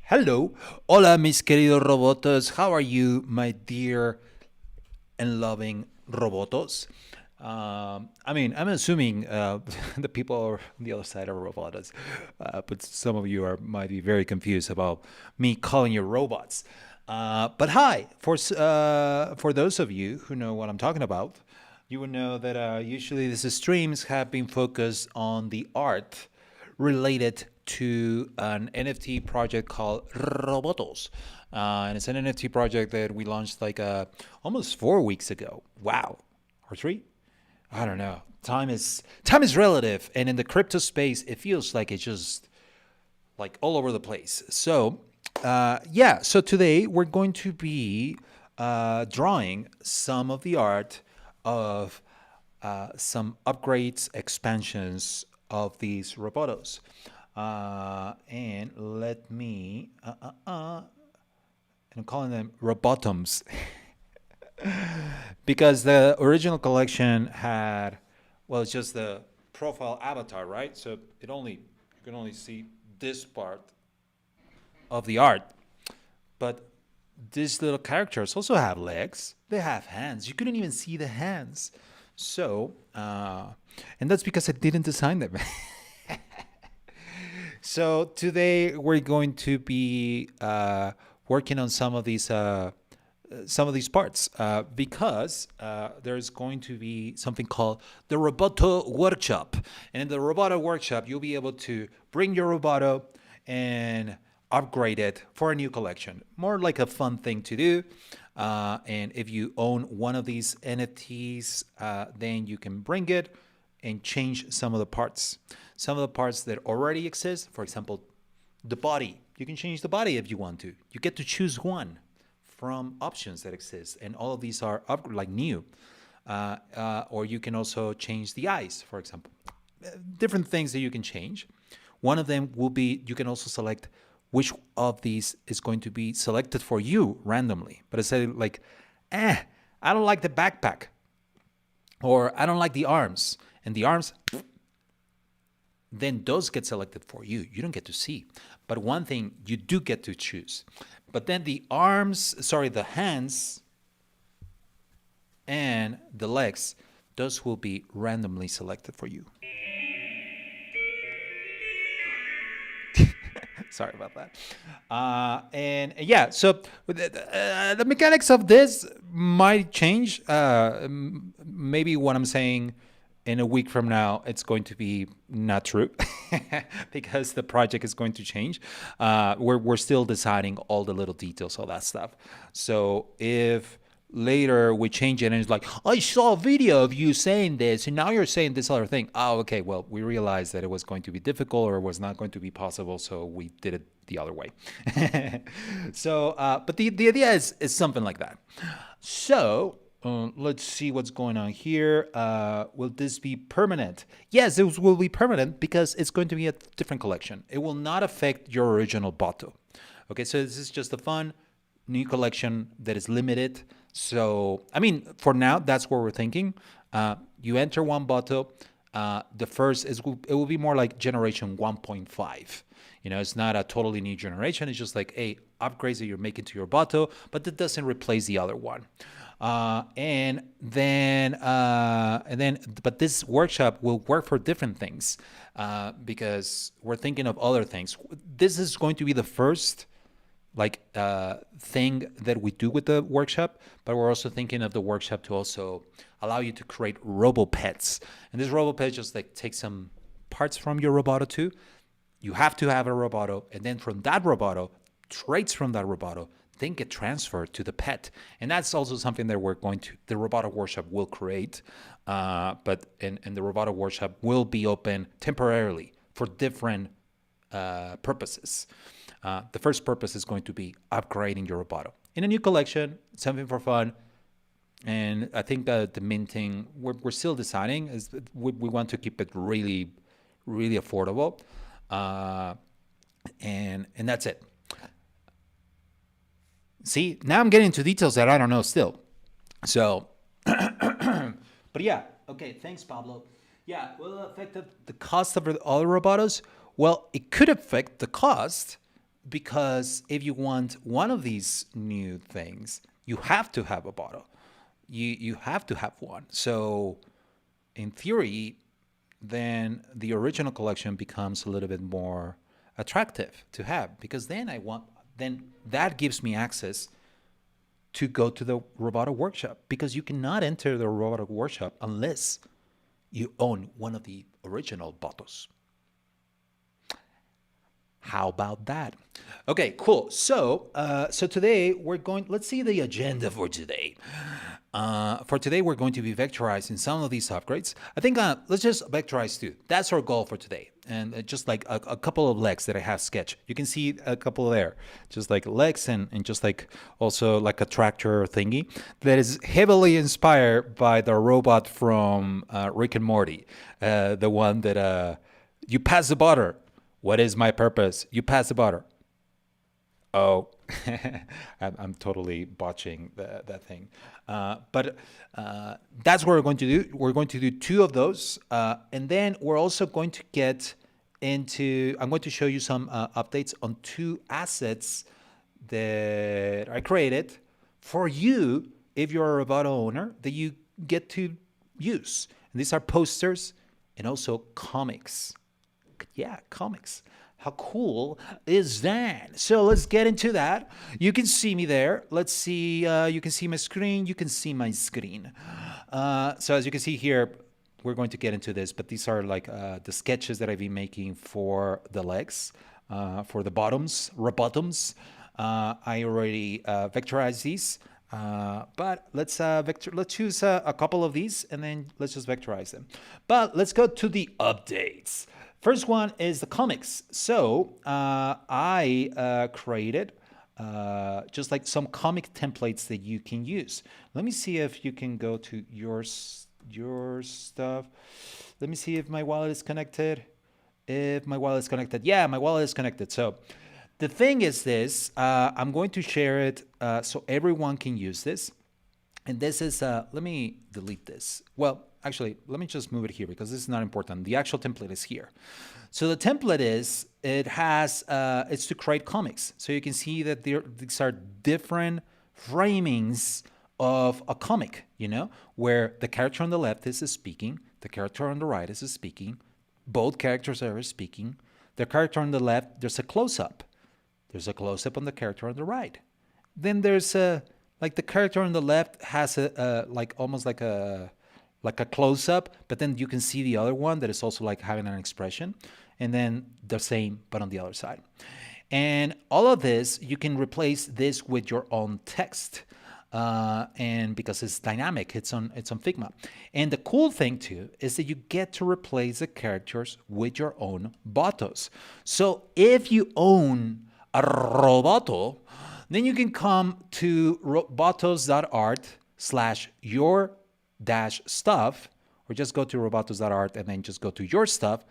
Hello, hola mis queridos robotos. How are you, my dear and loving robotos? I'm assuming the people are on the other side of robotos, but some of you might be very confused about me calling you robots. But hi, for those of you who know what I'm talking about, you would know that usually these streams have been focused on the art related to an NFT project called Robotos. And it's an NFT project that we launched like almost 4 weeks ago. Wow. Or three? I don't know. Time is relative, and in the crypto space, it feels like it's just like all over the place. So, yeah. So today we're going to be drawing some of the art of some upgrades, expansions of these Robotos. And let me, I'm calling them Robotums because the original collection had, well, it's just the profile avatar, right? So you can only see this part of the art. But these little characters also have legs. They have hands. You couldn't even see the hands. So, and that's because I didn't design them. So today we're going to be working on some of these parts because there's going to be something called the Roboto Workshop. And in the Roboto Workshop, you'll be able to bring your Roboto and upgrade it for a new collection. More like a fun thing to do. And if you own one of these NFTs, then you can bring it and change some of the parts. Some of the parts that already exist, for example, the body. You can change the body if you want to. You get to choose one from options that exist, and all of these are like new. Or you can also change the eyes, for example. Different things that you can change. One of them will be you can also select which of these is going to be selected for you randomly. But I said like, I don't like the backpack, or I don't like the arms, and the arms, then those get selected for you. You don't get to see. But one thing you do get to choose. But then the hands and the legs, those will be randomly selected for you. Sorry about that. And yeah, so the mechanics of this might change. Maybe what I'm saying in a week from now, it's going to be not true because the project is going to change. We're still deciding all the little details, all that stuff. So if later we change it and it's like, I saw a video of you saying this and now you're saying this other thing. Oh, okay, well, we realized that it was going to be difficult or it was not going to be possible, so we did it the other way. So, but the idea is something like that. So let's see what's going on here. Will this be permanent? Yes, it will be permanent because it's going to be a different collection. It will not affect your original Bato. Okay, so this is just a fun new collection that is limited. So, I mean, for now, that's what we're thinking. You enter one Bato. The first it will be more like generation 1.5. It's not a totally new generation. It's just like upgrades that you're making to your Bato, but that doesn't replace the other one. And then, but this workshop will work for different things because we're thinking of other things. This is going to be the first thing that we do with the workshop, but we're also thinking of the workshop to also allow you to create robo pets. And this robo pet just take some parts from your Roboto too. You have to have a Roboto, and then from that Roboto, traits from that Roboto then get transferred to the pet. And that's also something that the Roboto Workshop will create. But the Roboto Workshop will be open temporarily for different purposes. The first purpose is going to be upgrading your Roboto. In a new collection, something for fun. And I think that the minting, we're still deciding, is we want to keep it really, really affordable. And that's it. See, now I'm getting into details that I don't know still. So, but yeah, okay, thanks, Pablo. Yeah, will it affect the cost of the other Robotos? Well, it could affect the cost because if you want one of these new things, you have to have a bottle. You have to have one. So in theory, then the original collection becomes a little bit more attractive to have because then that gives me access to go to the Roboto Workshop because you cannot enter the Roboto Workshop unless you own one of the original botos. How about that? Okay, cool. So today we're going. Let's see the agenda for today. For today, we're going to be vectorizing some of these upgrades. I think let's just vectorize two. That's our goal for today. And just like a couple of legs that I have sketched. You can see a couple there, just like legs and just like also like a tractor thingy that is heavily inspired by the robot from Rick and Morty, the one that you pass the butter. What is my purpose? You pass the butter. Oh, I'm totally botching that thing. But that's what we're going to do. We're going to do two of those. And then we're also going to get into, I'm going to show you some updates on two assets that I created for you, if you're a Roboto owner, that you get to use. And these are posters and also comics. Yeah, comics. How cool is that? So let's get into that. You can see me there. Let's see. You can see my screen. You can see my screen. So as you can see here, we're going to get into this, but these are like the sketches that I've been making for the legs, for the bottoms, Robotoms. I already vectorized these, but let's choose a couple of these and then let's just vectorize them. But let's go to the updates. First one is the comics. So I created just like some comic templates that you can use. Let me see if you can go to your stuff. Let me see if my wallet is connected. If my wallet is connected. Yeah, my wallet is connected. So the thing is this, I'm going to share it so everyone can use this. And this is, let me delete this. Well, actually, let me just move it here because this is not important. The actual template is here. So the template is, it's to create comics. So you can see that these are different framings of a comic, where the character on the left is speaking, the character on the right is speaking, both characters are speaking. The character on the left, there's a close-up. There's a close-up on the character on the right. Then there's like the character on the left has like almost like a close-up, but then you can see the other one that is also like having an expression, and then the same but on the other side. And all of this, you can replace this with your own text, and because it's dynamic, it's on Figma. And the cool thing too is that you get to replace the characters with your own botos. So if you own a Roboto, then you can come to robotos.art/your-stuff, or just go to robotos.art and then just go to your stuff.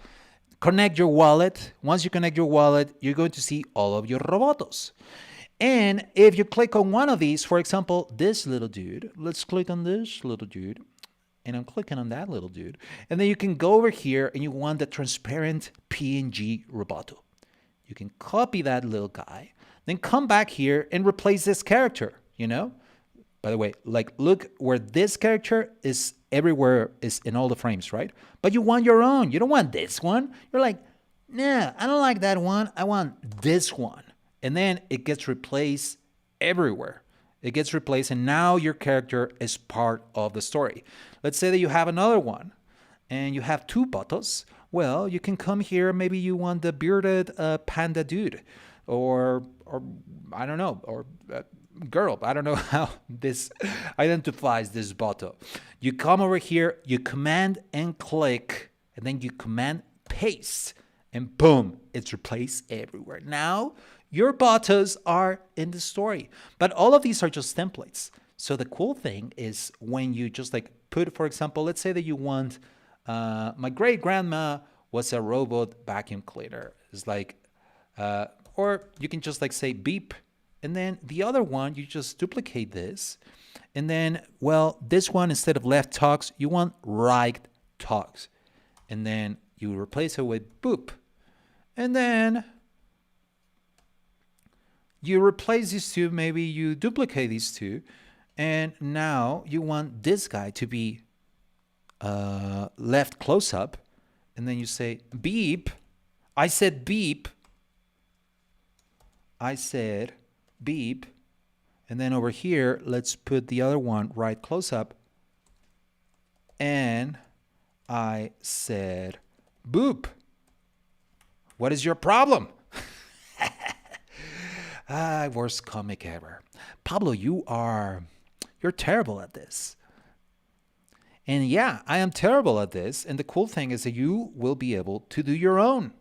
Connect your wallet. Once you connect your wallet, you're going to see all of your Robotos. And if you click on one of these, for example, this little dude, let's click on this little dude. And I'm clicking on that little dude. And then you can go over here and you want the transparent PNG Roboto. You can copy that little guy, then come back here and replace this character, By the way, like look where this character is everywhere, is in all the frames, right? But you want your own. You don't want this one. You're like, nah, I don't like that one. I want this one. And then it gets replaced everywhere. It gets replaced and now your character is part of the story. Let's say that you have another one and you have two botos. Well, you can come here. Maybe you want the bearded panda dude, or I don't know, or girl. I don't know how this identifies this boto. You come over here, you command and click, and then you command paste, and boom, it's replaced everywhere. Now your botos are in the story, but all of these are just templates. So the cool thing is when you just like put, for example, let's say that you want. My great grandma was a robot vacuum cleaner. It's like, or you can just like say beep. And then the other one, you just duplicate this. And then, well, this one, instead of left talks, you want right talks. And then you replace it with boop. And then you replace these two, maybe you duplicate these two, and now you want this guy to be left close up, and then you say beep. I said beep. I said beep. And then over here, let's put the other one right close up. And I said boop. What is your problem? Worst comic ever. Pablo, you're terrible at this. And yeah, I am terrible at this. And the cool thing is that you will be able to do your own,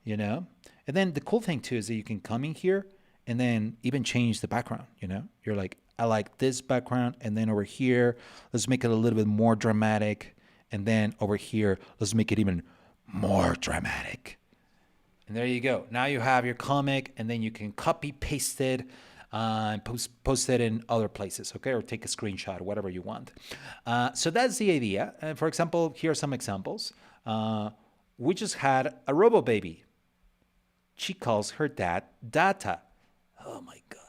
you know? And then the cool thing too is that you can come in here and then even change the background, you know? You're like, I like this background. And then over here, let's make it a little bit more dramatic. And then over here, let's make it even more dramatic. And there you go. Now you have your comic, and then you can copy, paste it, and post it in other places, okay? Or take a screenshot, whatever you want. So that's the idea. For example, here are some examples. We just had a robo baby. She calls her dad Data. Oh my God.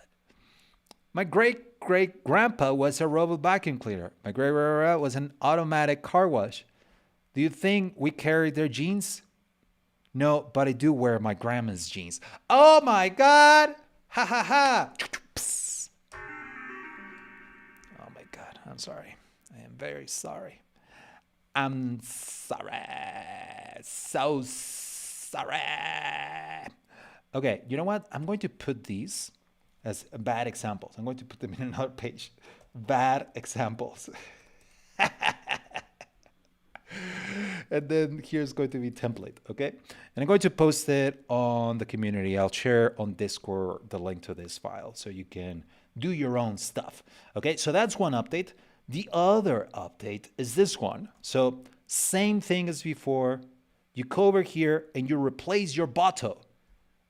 My great-great-grandpa was a robot vacuum cleaner. My great-great-grandpa was an automatic car wash. Do you think we carry their genes? No, but I do wear my grandma's jeans. Oh my God! Ha ha ha! Oh my God, I'm sorry. I am very sorry. I'm sorry. So sorry. Okay, you know what? I'm going to put these as bad examples. I'm going to put them in another page. Bad examples. And then here's going to be template, okay? And I'm going to post it on the community. I'll share on Discord the link to this file so you can do your own stuff, okay? So that's one update. The other update is this one. So same thing as before. You go over here and you replace your Roboto.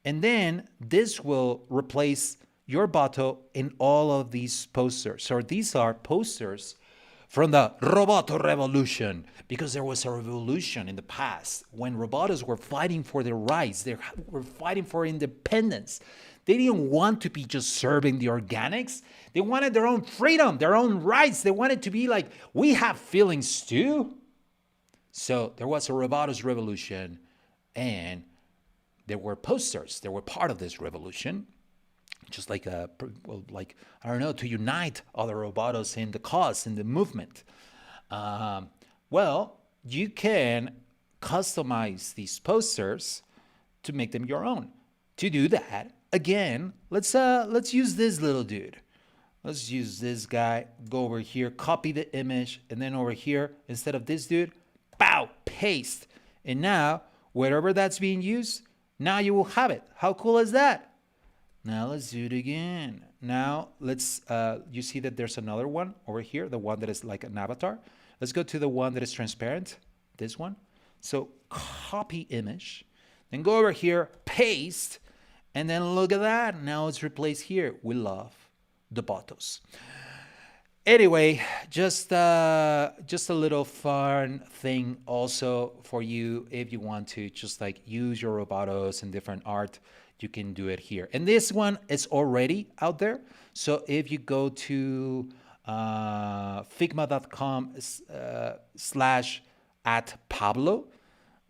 And then this will replace your Roboto in all of these posters. So these are posters from the Roboto revolution, because there was a revolution in the past when Robotos were fighting for their rights. They were fighting for independence. They didn't want to be just serving the organics. They wanted their own freedom, their own rights. They wanted to be like, we have feelings too. So there was a Robotos revolution, and there were posters. They were part of this revolution. Just like I don't know, to unite other Robotos in the cause, in the movement. Well, you can customize these posters to make them your own. To do that, again, let's use this little dude. Let's use this guy. Go over here, copy the image, and then over here, instead of this dude, pow, paste. And now, wherever that's being used, now you will have it. How cool is that? Now let's do it again. Now let's, you see that there's another one over here, the one that is like an avatar. Let's go to the one that is transparent, this one. So copy image, then go over here, paste, and then look at that. Now it's replaced here. We love the Robotos. Anyway, just a little fun thing also for you if you want to just like use your Robotos in different art. You can do it here. And this one is already out there. So if you go to figma.com /@Pablo,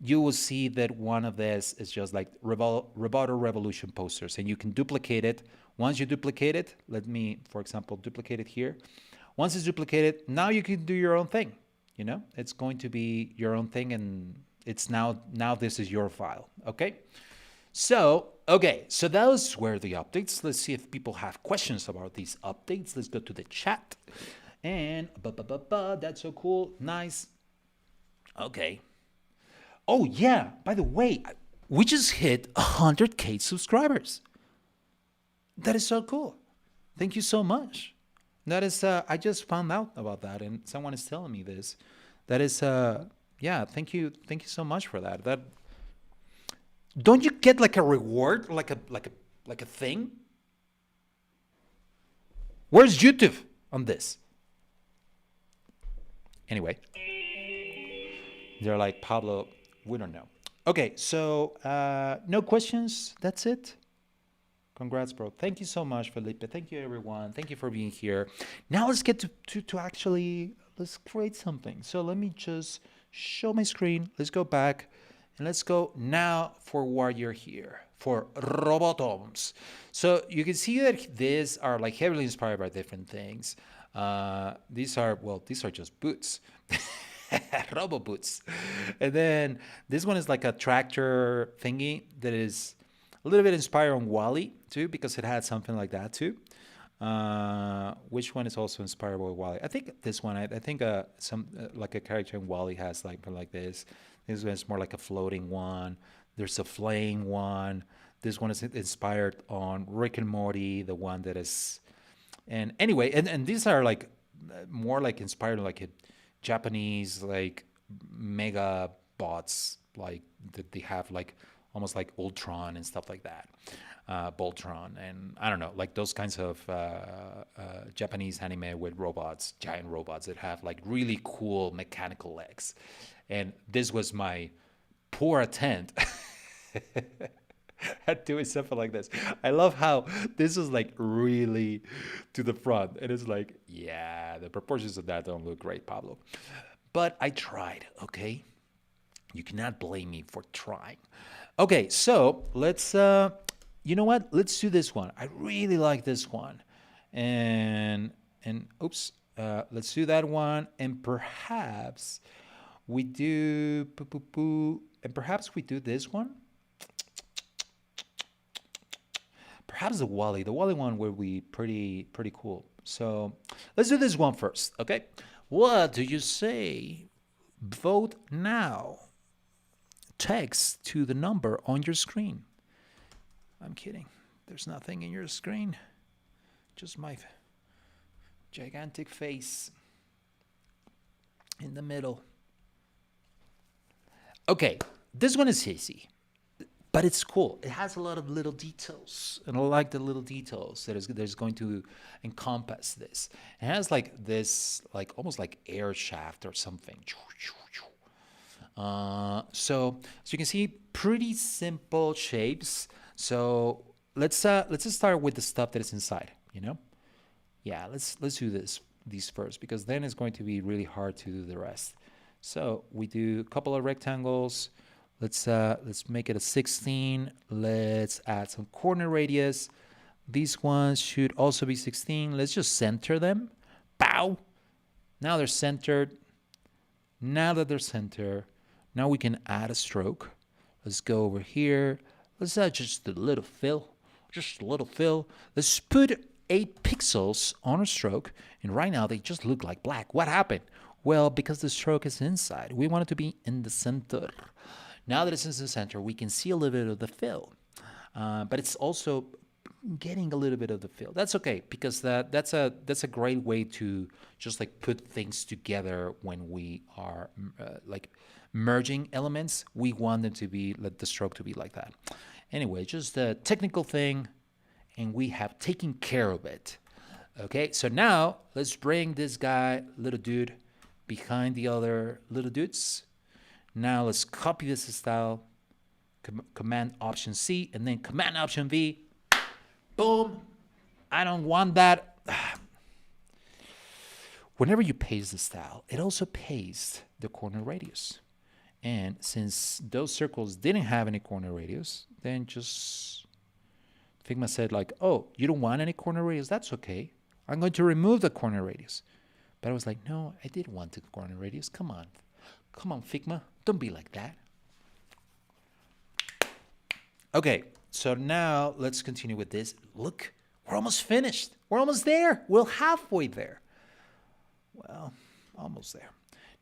you will see that one of this is just like Roboto Revolution posters. And you can duplicate it. Once you duplicate it, let me, for example, duplicate it here. Once it's duplicated, now you can do your own thing. You know, it's going to be your own thing, and it's now this is your file. Okay. So those were the updates. Let's see if people have questions about these updates. Let's go to the chat. And that's so cool. Nice. Okay. Oh yeah, by the way, we just hit 100K subscribers. That is so cool. Thank you so much. That is I just found out about that, and someone is telling me this. That is yeah, thank you so much for that. That, don't you get like a reward, like a thing? Where's YouTube on this? Anyway, they're like, Pablo, we don't know. Okay, so no questions. That's it. Congrats, bro. Thank you so much, Felipe. Thank you, everyone. Thank you for being here. Now let's get to actually, let's create something. So let me just show my screen. Let's go back and let's go now for why you're here, for Robotoms. So you can see that these are like heavily inspired by different things. These are, well, these are just boots. Roboboots. And then this one is like a tractor thingy that is a little bit inspired on Wally too, because it had something like that too. Which one is also inspired by Wally? I think this one. I think some like a character in Wally has like this. This one is more like a floating one. There's a flying one. This one is inspired on Rick and Morty, the one that is. And anyway, and these are like more like inspired like a Japanese like mega bots like that they have like almost like Ultron and stuff like that, Voltron, and I don't know, like those kinds of Japanese anime with robots, giant robots that have like really cool mechanical legs. And this was my poor attempt at doing something like this. I love how this is like really to the front. And it's like, yeah, the proportions of that don't look great, Pablo. But I tried, okay? You cannot blame me for trying. Okay, so let's, you know what? Let's do this one. I really like this one. And oops, let's do that one. And perhaps we do, and perhaps we do this one. Perhaps the Wally one will be pretty cool. So let's do this one first, okay? What do you say? Vote now. Text to the number on your screen. I'm kidding. There's nothing in your screen. Just my gigantic face in the middle. Okay, this one is easy. But it's cool. It has a lot of little details, and I like the little details that is going to encompass this. It has like this, like almost like air shaft or something. So you can see, pretty simple shapes. So let's just start with the stuff that is inside. You know, yeah. Let's do these first, because then it's going to be really hard to do the rest. So we do a couple of rectangles. Let's make it a 16. Let's add some corner radius. These ones should also be 16. Let's just center them. Pow! Now they're centered. Now that they're centered, now we can add a stroke. Let's go over here. Let's add just a little fill. Just a little fill. Let's put 8 pixels on a stroke. And right now they just look like black. What happened? Well, because the stroke is inside. We want it to be in the center. Now that it's in the center, we can see a little bit of the fill, but it's also getting a little bit of the fill. That's okay, because that's a great way to just like put things together when we are like merging elements. We want them to be, let the stroke to be like that. Anyway, just a technical thing, and we have taken care of it. Okay, so now let's bring this guy, little dude, behind the other little dudes. Now let's copy this style, Command Option C, and then Command Option V. Boom. I don't want that. Whenever you paste the style, it also pastes the corner radius. And since those circles didn't have any corner radius, then just Figma said like, oh, you don't want any corner radius? That's okay. I'm going to remove the corner radius. But I was like, no, I did want the corner radius. Come on, Figma. Don't be like that. Okay, so now let's continue with this. Look, we're almost finished. We're almost there. We're halfway there. Well, almost there.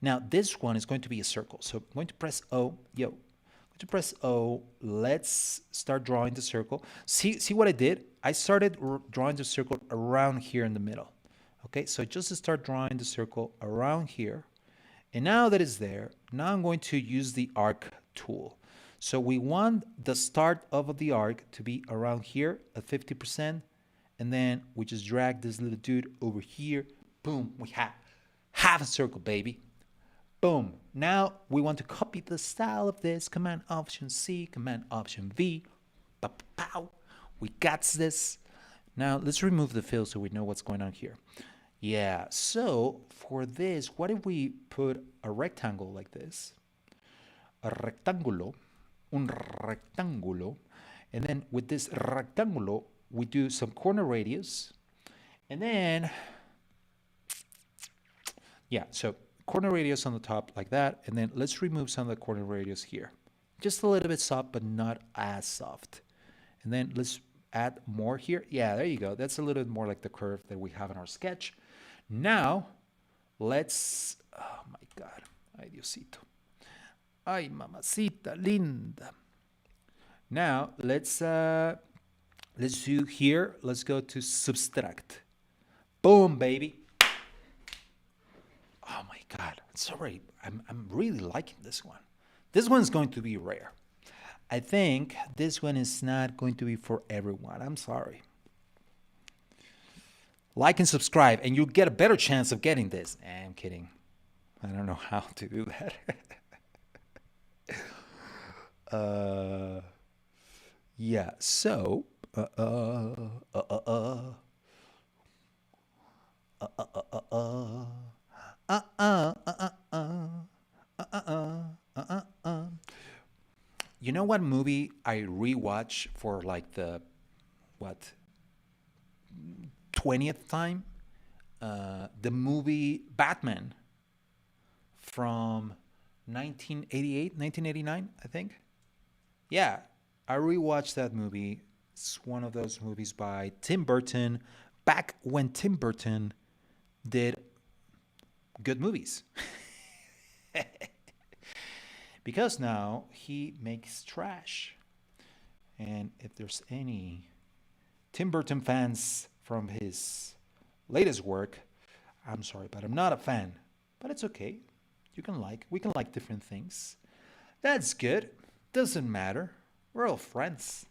Now this one is going to be a circle. So I'm going to press O. Yo, I'm going to press O. Let's start drawing the circle. See what I did? I started drawing the circle around here in the middle. Okay, so just start drawing the circle around here. And now that it's there, now I'm going to use the arc tool. So we want the start of the arc to be around here at 50%. And then we just drag this little dude over here. Boom, we have half a circle, baby. Boom. Now we want to copy the style of this. Command Option C, Command Option V. Pow. We got this. Now let's remove the fill so we know what's going on here. Yeah, so for this, what if we put a rectangle like this? A rectangulo, un rectangulo. And then with this rectangulo, we do some corner radius. And then, yeah, so corner radius on the top like that. And then let's remove some of the corner radius here. Just a little bit soft, but not as soft. And then let's add more here. Yeah, there you go. That's a little bit more like the curve that we have in our sketch. Now, let's, oh my God, ay Diosito. Ay, mamacita linda. Now, let's do here, let's go to subtract. Boom, baby. Oh my God, sorry, I'm really liking this one. This one's going to be rare. I think this one is not going to be for everyone. I'm sorry. Like and subscribe, and you'll get a better chance of getting this. I'm kidding. I don't know how to do that. Yeah, so you know what movie I rewatch for like the what 20th time? The movie Batman from 1988, 1989, I think. Yeah, I rewatched that movie. It's one of those movies by Tim Burton, back when Tim Burton did good movies. Because now he makes trash. And if there's any Tim Burton fans from his latest work, I'm sorry, but I'm not a fan. But it's okay. We can like different things. That's good. Doesn't matter. We're all friends.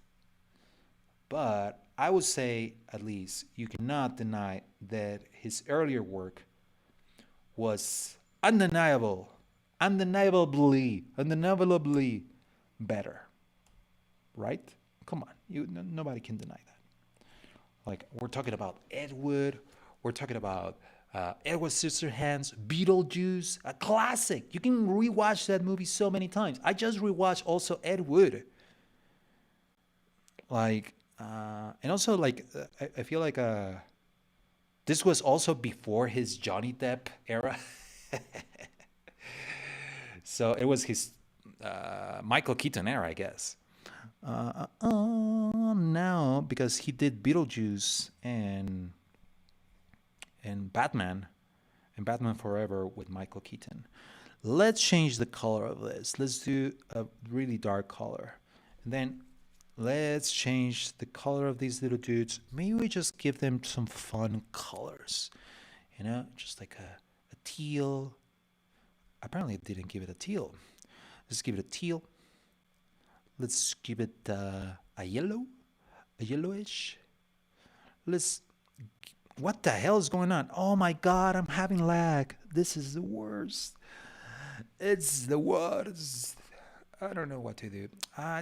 But I would say, at least, you cannot deny that his earlier work was undeniably better. Right? Come on. Nobody can deny that. Like, we're talking about Ed Wood. We're talking about Edward Scissorhands, Beetlejuice, a classic. You can rewatch that movie so many times. I just rewatched also Ed Wood. Like, and also like, I feel like this was also before his Johnny Depp era. So it was his Michael Keaton era, I guess. Now, because he did Beetlejuice and Batman Forever with Michael Keaton. Let's change the color of this. Let's do a really dark color. And then let's change the color of these little dudes. Maybe we just give them some fun colors. You know, just like a teal. Apparently it didn't give it a teal. Let's give it a teal. Let's give it a yellowish. What the hell is going on? Oh my God, I'm having lag. This is the worst. It's the worst. I don't know what to do.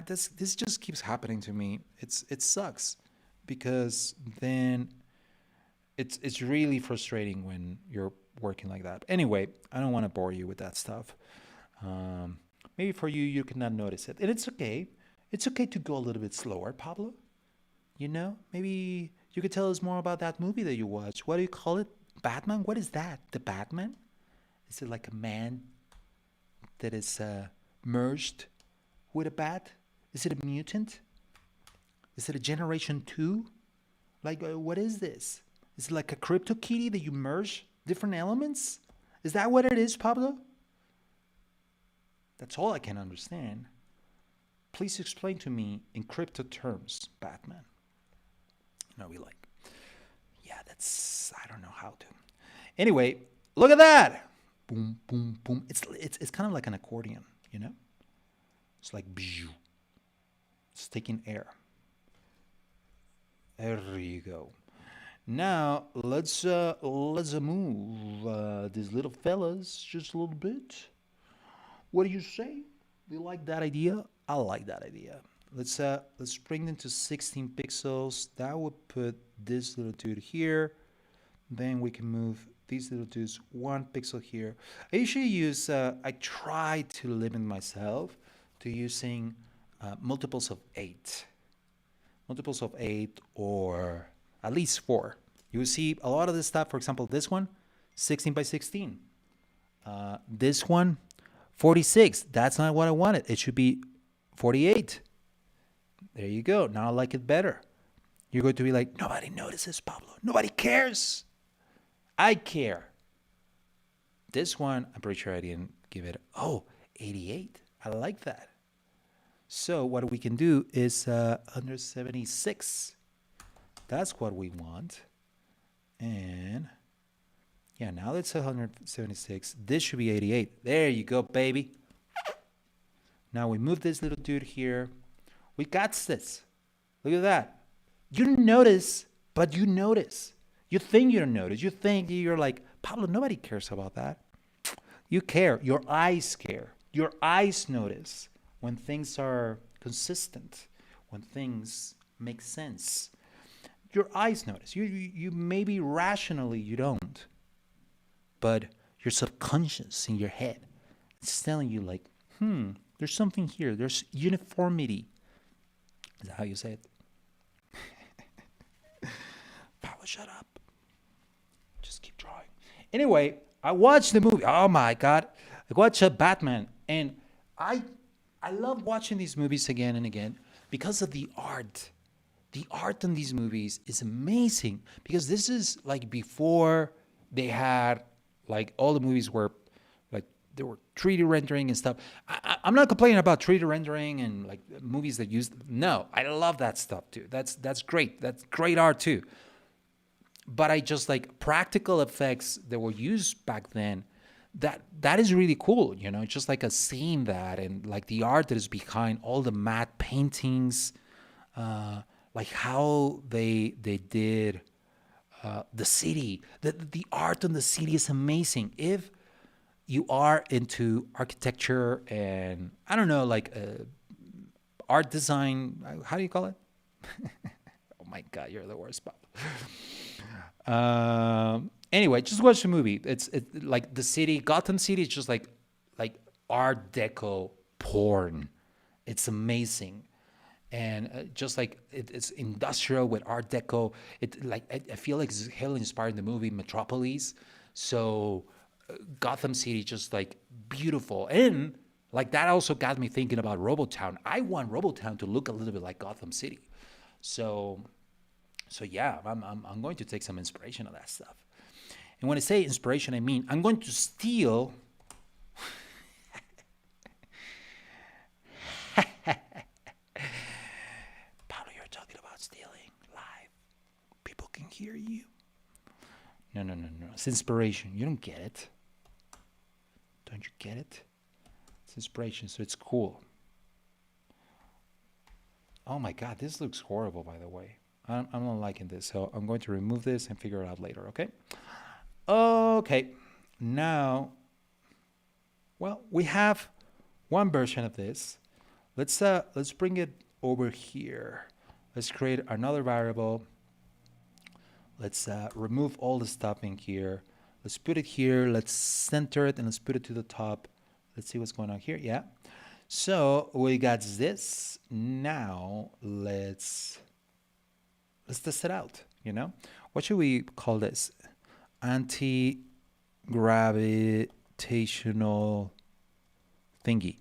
This just keeps happening to me. It sucks because then it's really frustrating when you're working like that. Anyway, I don't want to bore you with that stuff. Maybe for you, you cannot notice it, and it's okay. It's okay to go a little bit slower, Pablo. You know, maybe you could tell us more about that movie that you watched. What do you call it? Batman? What is that? The Batman? Is it like a man that is merged with a bat? Is it a mutant? Is it a Generation 2? Like, what is this? Is it like a crypto kitty that you merge different elements? Is that what it is, Pablo? That's all I can understand. Please explain to me in crypto terms, Batman. No, we like, yeah, that's, I don't know how to. Anyway, look at that. Boom, boom, boom. It's kind of like an accordion, you know? It's like, it's taking air. There you go. Now, let's move these little fellas just a little bit. What do you say? Do you like that idea? I like that idea. Let's bring them to 16 pixels. That would put this little dude here. Then we can move these little dudes 1 pixel here. I usually use, I try to limit myself to using multiples of 8. Multiples of 8 or at least 4. You will see a lot of this stuff, for example, this one, 16 by 16. This one, 46. That's not what I wanted. It should be 48. There you go. Now I like it better. You're going to be like, nobody notices, Pablo. Nobody cares. I care. This one, I'm pretty sure I didn't give it. Oh, 88. I like that. So what we can do is under 76. That's what we want. And yeah, now it's 176. This should be 88. There you go, baby. Now we move this little dude here. We got this. Look at that. You don't notice, but you notice. You think you don't notice. You think you're like, Pablo, nobody cares about that. You care. Your eyes care. Your eyes notice when things are consistent, when things make sense. Your eyes notice. You maybe rationally you don't, but your subconscious in your head, it's telling you like, there's something here. There's uniformity. Is that how you say it? Pablo, shut up. Just keep drawing. Anyway, I watched the movie. Oh my God. I watched Batman. And I love watching these movies again and again because of the art. The art in these movies is amazing because this is like before they had like all the movies were like there were 3D rendering and stuff. I'm not complaining about 3D rendering and like movies that use. No, I love that stuff too. That's great. That's great art too. But I just like practical effects that were used back then. That is really cool, you know, just like a seeing that and like the art that is behind all the matte paintings, like how they did the city. The art on the city is amazing. If you are into architecture and I don't know, like art design, how do you call it? Oh my God, you're the worst, Bob. Anyway, just watch the movie. It's like the city, Gotham City is just like Art Deco porn. It's amazing, and just like it's industrial with Art Deco. It like I feel like it's heavily inspired the movie Metropolis. So Gotham City just like beautiful, and like that also got me thinking about Robotown. I want Robotown to look a little bit like Gotham City. So yeah, I'm going to take some inspiration of that stuff. And when I say inspiration, I mean I'm going to steal. Pablo, you're talking about stealing live. People can hear you. No. It's inspiration. You don't get it. Don't you get it? It's inspiration, so it's cool. Oh my God, this looks horrible, by the way. I'm not liking this, so I'm going to remove this and figure it out later, okay? Okay, now, well, we have one version of this. Let's bring it over here. Let's create another variable. Let's remove all the stuff in here. Let's put it here. Let's center it and let's put it to the top. Let's see what's going on here. Yeah. So we got this. Now let's test it out. You know, what should we call this? Anti-gravitational thingy.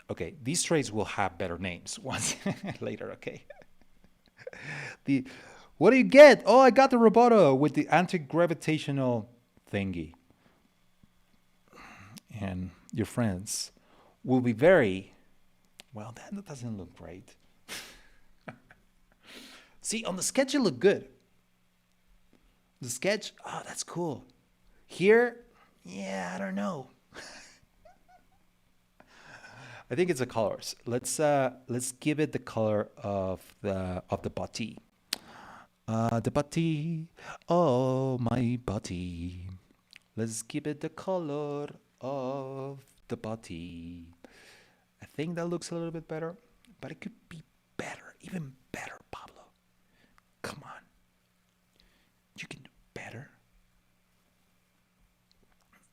Okay, these traits will have better names once later. Okay. What do you get? Oh, I got the Roboto with the anti-gravitational thingy. And your friends will be very, well, that doesn't look great. See, on the sketch, it looked good. The sketch, oh, that's cool. Here, yeah, I don't know. I think it's the colors. Let's give it the color of the body. The body, oh my body. Let's give it the color of the body. I think that looks a little bit better, but it could be better, even better, Pablo. Come on. You can do better.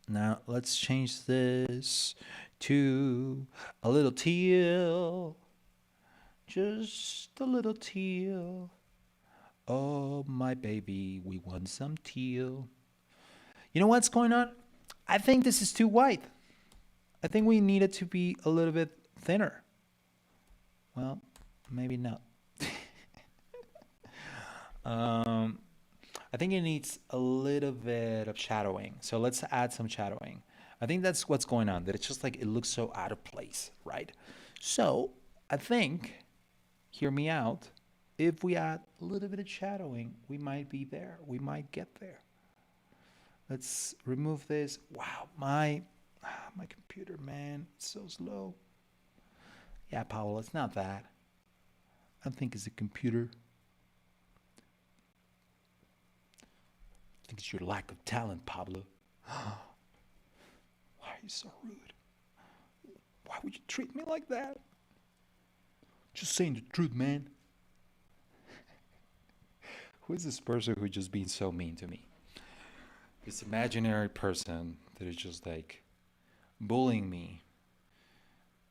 Now let's change this to a little teal. Just a little teal. Oh, my baby, we want some teal. You know what's going on? I think this is too white. I think we need it to be a little bit thinner. Well, maybe not. I think it needs a little bit of shadowing. So let's add some shadowing. I think that's what's going on, that it's just like it looks so out of place, right? So I think, hear me out, if we add a little bit of shadowing, we might be there. We might get there. Let's remove this. Wow, my computer, man, it's so slow. Yeah, Paolo, it's not that. I think it's the computer. I think it's your lack of talent, Pablo. Why are you so rude? Why would you treat me like that? Just saying the truth, man. Who is this person who's just being so mean to me? This imaginary person that is just like bullying me.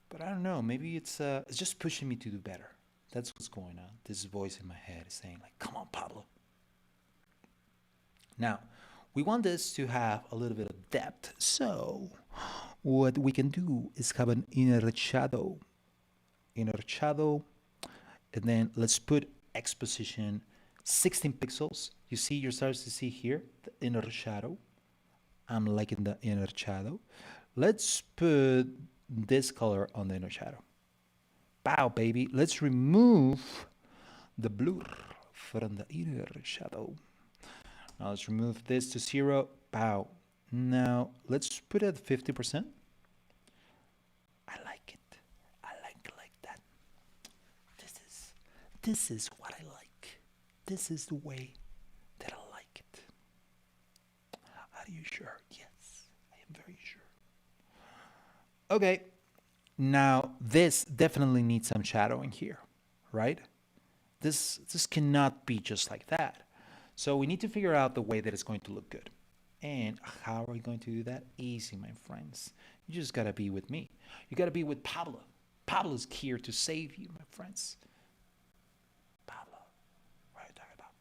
But I don't know, maybe it's just pushing me to do better. That's what's going on. This voice in my head is saying like, come on, Pablo. Now, we want this to have a little bit of depth. So what we can do is have an inner shadow. And then let's put X position 16 pixels. You see, you're starting to see here the inner shadow. I'm liking the inner shadow. Let's put this color on the inner shadow. Bow, baby. Let's remove the blur from the inner shadow. Now let's remove this to 0. Bow. Now let's put it at 50%. I like it. I like that. This is what I like. This is the way that I like it. Are you sure? Yes, I am very sure. Okay. Now this definitely needs some shadowing here, right? This cannot be just like that. So we need to figure out the way that it's going to look good. And how are we going to do that? Easy, my friends. You just got to be with me. You got to be with Pablo. Pablo's here to save you, my friends. Pablo, what are you talking about?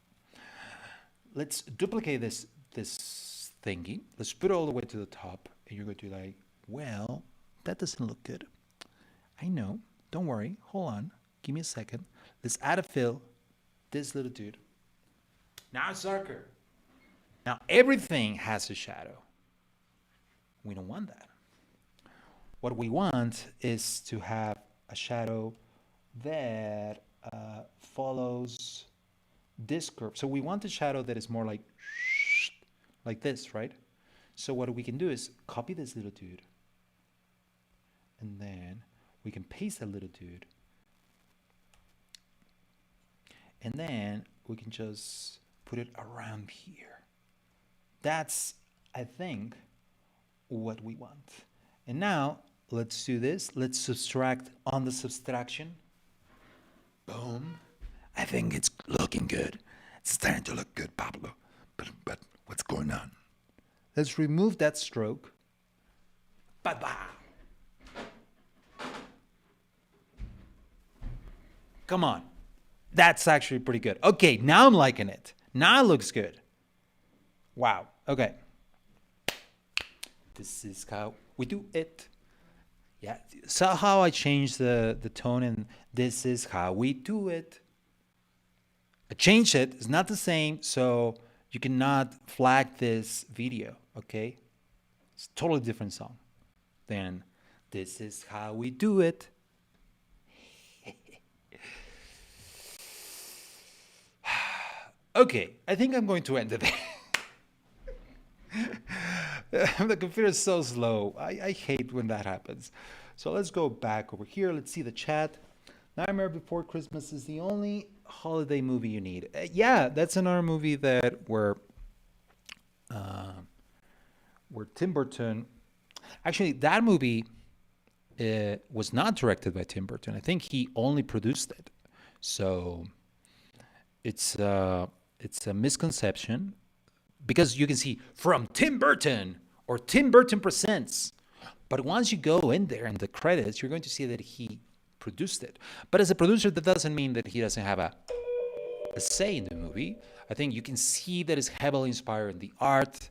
Let's duplicate this thingy. Let's put it all the way to the top. And you're going to be like, well, that doesn't look good. I know. Don't worry. Hold on. Give me a second. Let's add a fill. This little dude. Now it's darker. Now everything has a shadow. We don't want that. What we want is to have a shadow that follows this curve. So we want a shadow that is more like this, right? So what we can do is copy this little dude. And then we can paste that little dude. And then we can just put it around here. That's, I think, what we want. And now, let's do this. Let's subtract on the subtraction. Boom. I think it's looking good. It's starting to look good, Pablo. But what's going on? Let's remove that stroke. Bye-bye. Come on. That's actually pretty good. Okay, now I'm liking it. Now it looks good. Wow. Okay. This is how we do it. Yeah. So how I change the tone, and this is how we do it. I changed it. It's not the same, so you cannot flag this video, okay? It's a totally different song. Then this is how we do it. Okay, I think I'm going to end it there. The computer is so slow. I hate when that happens. So let's go back over here. Let's see the chat. Nightmare Before Christmas is the only holiday movie you need. Yeah, that's another movie that where Tim Burton Actually, that movie was not directed by Tim Burton. I think he only produced it. So it's a misconception because you can see from Tim Burton or Tim Burton presents. But once you go in there in the credits, you're going to see that he produced it. But as a producer, that doesn't mean that he doesn't have a say in the movie. I think you can see that it's heavily inspired in the art,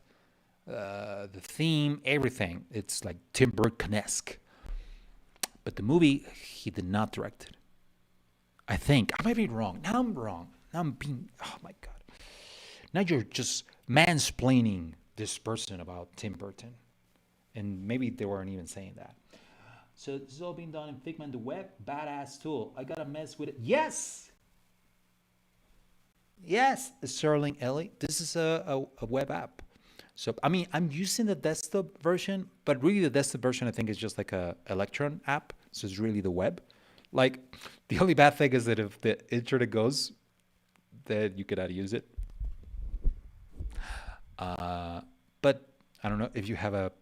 the theme, everything. It's like Tim Burton-esque. But the movie, he did not direct it. I think. I might be wrong. Now I'm wrong. Now I'm being, oh my God. Now you're just mansplaining this person about Tim Burton. And maybe they weren't even saying that. So this is all being done in Figma and the web. Badass tool. I gotta mess with it. Yes! Yes, Sterling Ellie. This is a web app. So, I mean, I'm using the desktop version, but really the desktop version, I think, is just like a Electron app. So it's really the web. Like, the only bad thing is that if the internet goes, then you cannot use it. But I don't know, if you have a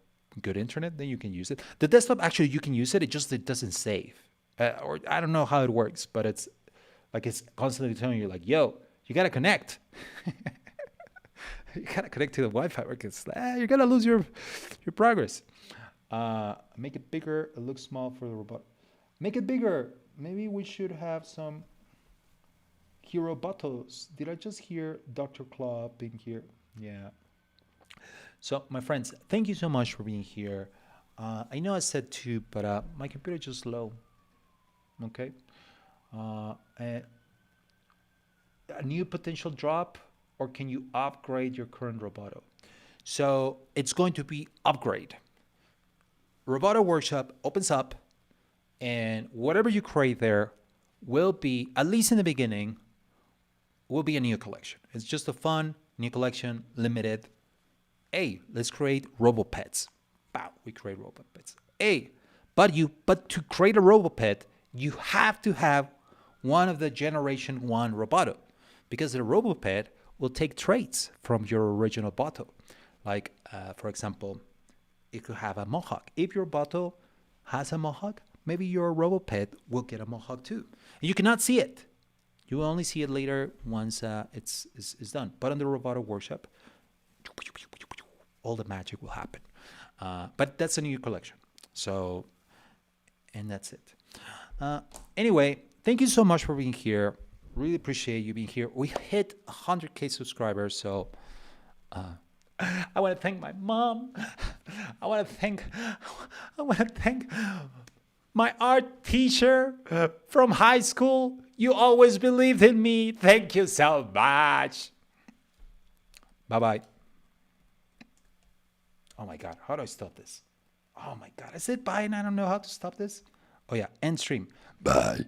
good internet, then you can use it. The desktop, actually, you can use it. It doesn't save. Or I don't know how it works, but it's like it's constantly telling you, like, yo, you got to connect. You got to connect to the Wi-Fi because you're going to lose your progress. Make it bigger. It looks small for the robot. Make it bigger. Maybe we should have some Robotos. Did I just hear Dr. Claw being here? Yeah. So, my friends, thank you so much for being here. I know I said 2, but my computer is just slow. Okay. A new potential drop, or can you upgrade your current Roboto? So, it's going to be upgrade. Roboto Workshop opens up, and whatever you create there will be, at least in the beginning, will be a new collection. It's just a fun new collection, limited. Hey, let's create RoboPets. Wow, we create RoboPets. Hey, but to create a RoboPet, you have to have one of the Generation 1 Roboto, because the RoboPet will take traits from your original Boto. Like, for example, it could have a mohawk. If your Boto has a mohawk, maybe your RoboPet will get a mohawk too. And you cannot see it. You will only see it later once it's done. But on the Roboto Workshop, all the magic will happen. But that's a new collection. So, and that's it. Anyway, thank you so much for being here. Really appreciate you being here. We hit 100K subscribers, so I want to thank my mom. I want to thank my art teacher from high school. You always believed in me. Thank you so much. Bye-bye. Oh my God, how do I stop this? Oh my God, I said bye and I don't know how to stop this. Oh yeah, end stream. Bye.